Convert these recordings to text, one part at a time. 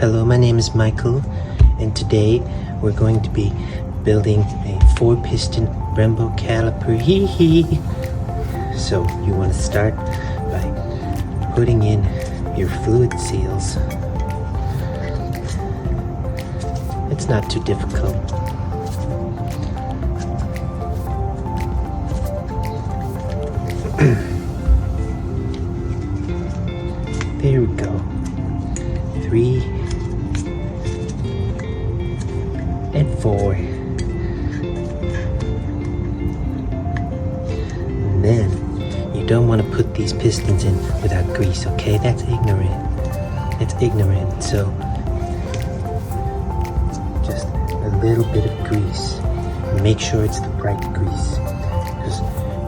Hello, my name is Michael, and today we're going to be building a 4-piston Brake Caliper. So you want to start by putting in your fluid seals. It's not too difficult. There we go. 3 and 4. And then you don't want to put these pistons in without grease, okay? That's ignorant. It's ignorant. So just a little bit of grease. Make sure it's the right grease, because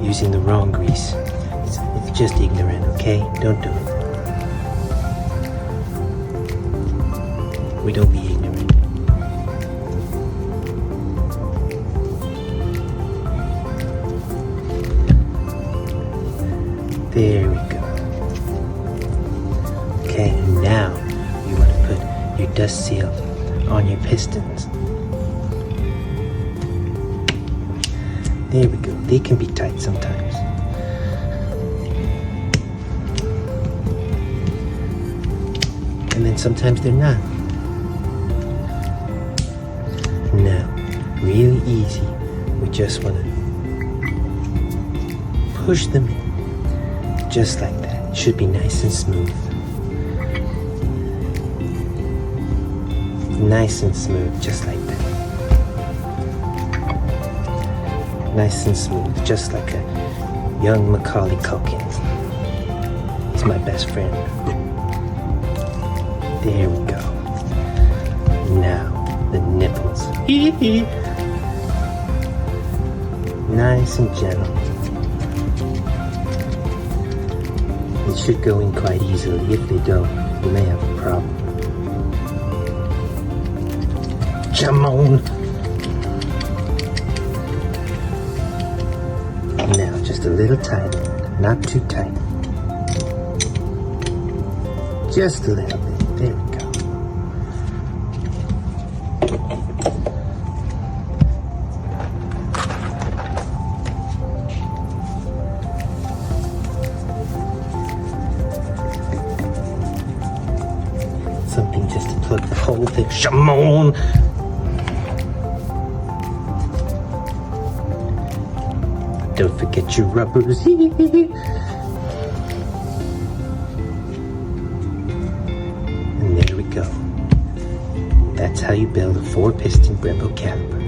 using the wrong grease, it's just ignorant, okay? Don't do it. We don't be ignorant. There we go. Okay, and now you want to put your dust seal on your pistons. There we go. They can be tight sometimes. And then sometimes they're not. Now, really easy, we just want to push them in, just like that. It should be nice and smooth. Nice and smooth, just like that. Nice and smooth, just like a young Macaulay Culkin. He's my best friend. There we go. Now, the nipples. Nice and gentle. It should go in quite easily. If they don't, you may have a problem. Come on! Now, just a little tighter, not too tight. Just a little bit. There we go. Something just to plug the whole thing. Come on! Don't forget your rubbers. And there we go. That's how you build a 4-piston Brake Caliper.